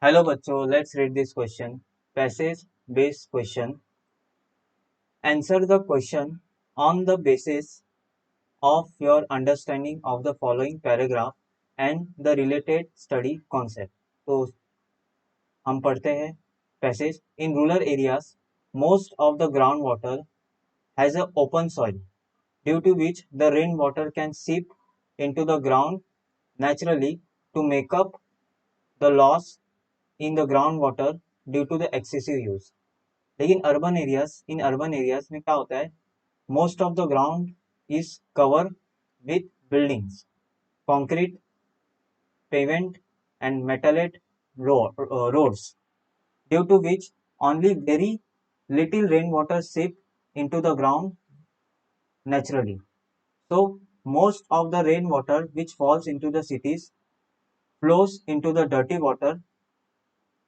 Hello बच्चों, let's read this question. Passage based question. Answer the question on the basis of your understanding of the following paragraph and the related study concept. तो हम पढ़ते हैं passage. In rural areas most of the ground water has a open soil due to which the rain water can seep into the ground naturally to make up the loss in the groundwater due to the excessive use. लेकिन urban areas में क्या होता है, most of the ground is cover with buildings, concrete, pavement and metallate roads, due to which only very little rainwater seep into the ground naturally. So most of the rainwater which falls into the cities flows into the dirty water,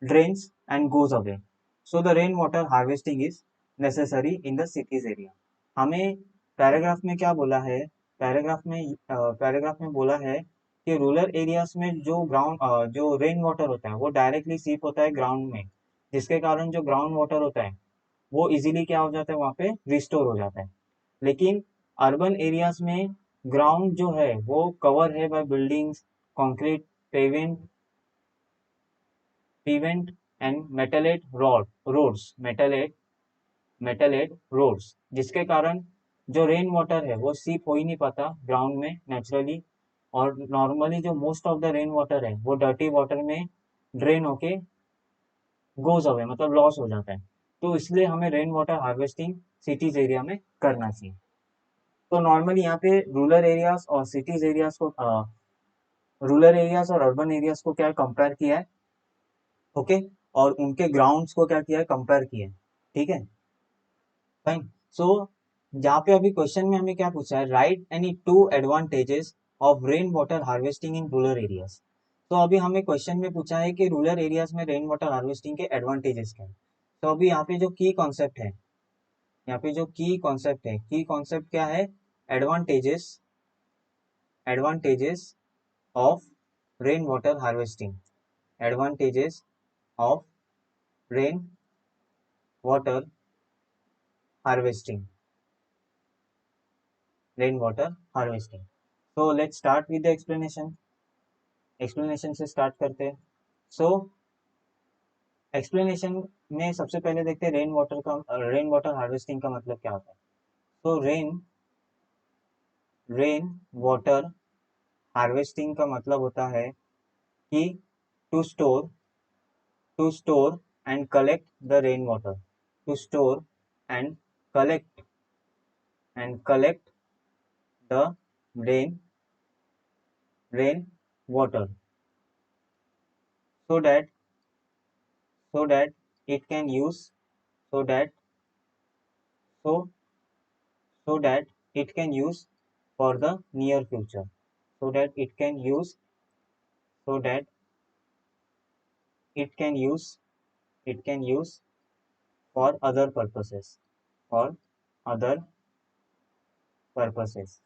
drains and goes away. So the rainwater harvesting is necessary in the cities area. हमें paragraph में क्या बोला है, paragraph में बोला है कि rural areas में जो रेन वाटर होता है वो डायरेक्टली सीप होता है ग्राउंड में, जिसके कारण जो ग्राउंड वाटर होता है वो इजीली क्या हो जाता है, वहाँ पे रिस्टोर हो जाता है. लेकिन अर्बन एरियाज में ग्राउंड जो है वो कवर है by buildings, concrete, pavement pavement and metalled roads, जिसके कारण जो रेन वाटर है वो सीप हो ही नहीं पाता ग्राउंड में नेचुरली. और नॉर्मली जो most of the rain water है वो डर्टी वाटर में ड्रेन होके गोज अवे, मतलब लॉस हो जाता है. तो इसलिए हमें rain water harvesting cities area में करना चाहिए. तो नॉर्मली यहाँ पे रूरल एरियाज और अर्बन एरियाज को क्या कंपेयर किया है, ओके, और उनके ग्राउंड्स को क्या किया है, कंपेयर किया है. ठीक है, फाइन. सो यहाँ पे अभी क्वेश्चन में हमें क्या पूछा है, right any two advantages of rain water harvesting in rural areas. तो अभी हमें क्वेश्चन में पूछा है कि रूरल एरियाज में रेन वाटर हार्वेस्टिंग के एडवांटेजेस क्या है. तो अभी यहाँ पे जो की कॉन्सेप्ट है, की कॉन्सेप्ट क्या है, advantages advantages of rain water harvesting, advantages of rain water harvesting, rain water harvesting. So let's start with the explanation. Explanation से स्टार्ट करते हैं. सो एक्सप्लेनेशन में सबसे पहले देखते हैं रेन वाटर हार्वेस्टिंग का मतलब क्या होता है. तो रेन वाटर हार्वेस्टिंग का मतलब होता है कि to store and collect the rain water, to store and collect the rain water so that it can use so that so so that it can use for the near future, so that it can use so that it can use for other purposes, for other purposes.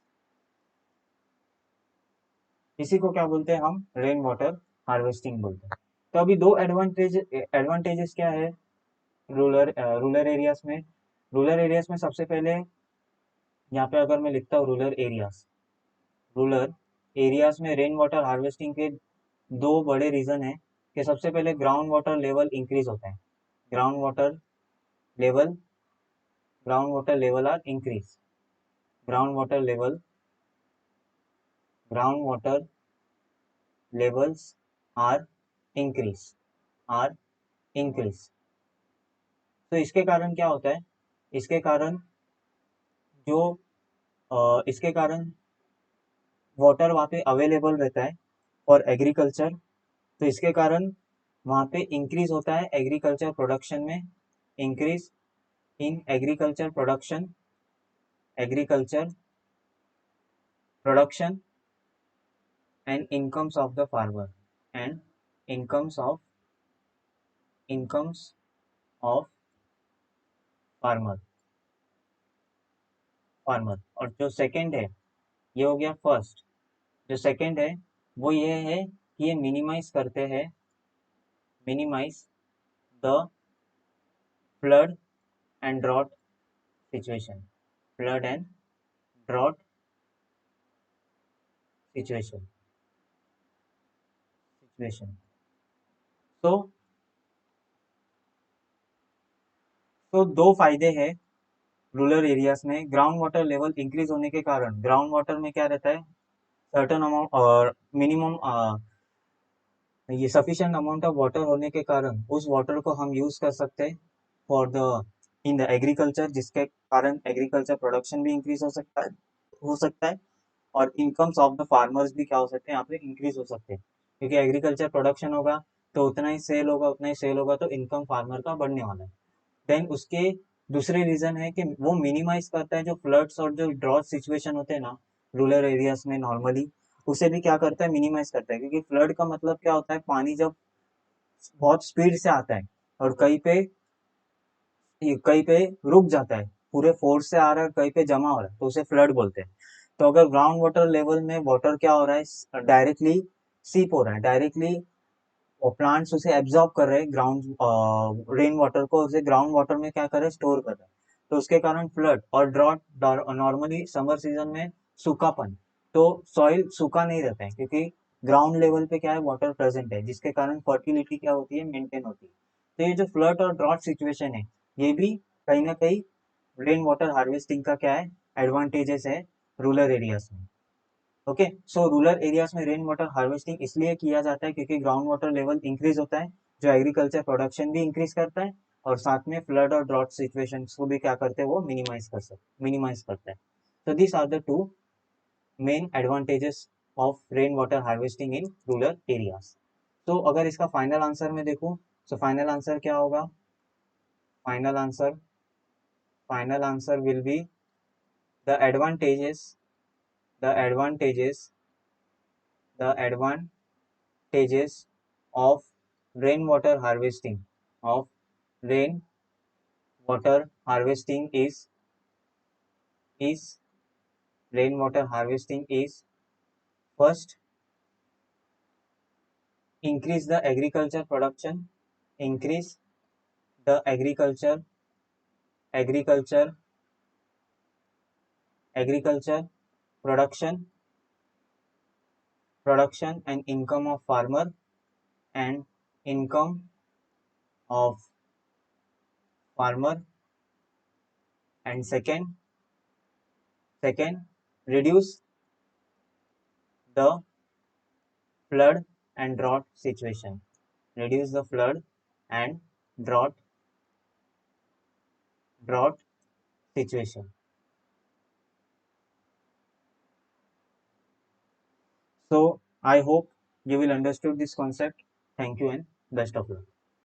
इसी को क्या बोलते हैं, हम rain water harvesting बोलते हैं. तो अभी दो एडवांटेजेस क्या है रूरल एरियाज में सबसे पहले यहाँ पे अगर मैं लिखता हूँ रूरल एरियाज में रेन वाटर हार्वेस्टिंग के दो बड़े रीजन है कि सबसे पहले ग्राउंड वाटर लेवल इंक्रीज होता है, ground water level are increase, ground water levels are increase. तो इसके कारण क्या होता है, इसके कारण जो इसके कारण वाटर वहाँ पे अवेलेबल रहता है फॉर एग्रीकल्चर. तो इसके कारण वहाँ पे इंक्रीज होता है एग्रीकल्चर प्रोडक्शन में, increase in agriculture production and incomes of the farmer, and incomes of farmer. और जो सेकंड है, ये हो गया फर्स्ट. जो सेकंड है वो ये है कि ये minimise minimize the flood and drought situation. Flood and drought situation. So दो फायदे हैं रूरल एरियाज में। ग्राउंड वाटर लेवल इंक्रीज होने के कारण ग्राउंड वाटर में क्या रहता है, सर्टन अमाउंट और मिनिमम ये सफिशिएंट अमाउंट ऑफ वाटर होने के कारण उस वाटर को हम यूज कर सकते हैं for the in the agriculture, जिसके कारण एग्रीकल्चर प्रोडक्शन भी इंक्रीज हो सकता है और इनकम्स ऑफ द फार्मर्स भी क्या हो सकते हैं, यहाँ पे इंक्रीज हो सकते हैं, क्योंकि एग्रीकल्चर प्रोडक्शन होगा तो उतना ही सेल होगा तो इनकम फार्मर का बढ़ने वाला है। देन उसके दूसरे रीजन है कि वो मिनिमाइज करता है जो फ्लड्स और जो ड्रॉट सिचुएशन होते हैं ना रूरल एरियाज में नॉर्मली, उसे भी क्या करता है, मिनिमाइज करता है, क्योंकि फ्लड का मतलब क्या होता है, पानी जब बहुत स्पीड से आता है और कहीं पे रुक जाता है, पूरे फोर्स से आ रहा है, कहीं पे जमा हो रहा है, तो उसे फ्लड बोलते हैं। तो अगर ग्राउंड वाटर लेवल में वाटर क्या हो रहा है, डायरेक्टली सीप हो रहा है, डायरेक्टली और प्लांट्स उसे एब्जॉर्ब कर रहे हैं, ग्राउंड रेन वाटर को उसे ग्राउंड वाटर में क्या कर रहे हैं, स्टोर कर रहे हैं, तो उसके कारण फ्लड और ड्रॉट, नॉर्मली समर सीजन में सूखापन, तो सॉइल सूखा नहीं रहता है क्योंकि ग्राउंड लेवल पे क्या है, वाटर प्रेजेंट है, जिसके कारण फर्टिलिटी क्या होती है, मेंटेन होती है। तो ये जो फ्लड और ड्रॉट सिचुएशन है, ये भी कहीं ना कहीं रेन वाटर हार्वेस्टिंग का क्या है, एडवांटेजेस है रूरल एरियाज में। ओके, सो रूरल एरियाज में रेन वाटर हार्वेस्टिंग इसलिए किया जाता है क्योंकि ग्राउंड वाटर लेवल इंक्रीज होता है, जो एग्रीकल्चर प्रोडक्शन भी इंक्रीज करता है और साथ में फ्लड और ड्रॉट सिचुएशन को भी क्या करते हैं, वो मिनिमाइज करता है। so these are the two main advantages of rain water harvesting in rural areas. तो अगर इसका फाइनल आंसर में देखूं, तो फाइनल आंसर क्या होगा, final answer will be the advantages the advantages the advantages of rainwater harvesting of rain water harvesting is rainwater harvesting is first, increase the agriculture production, increase the agriculture agriculture production and income of farmer, and income of farmer, and second reduce the flood and drought situation, reduce the flood and drought drought situation. So I hope you will understood this concept. Thank you and best of luck.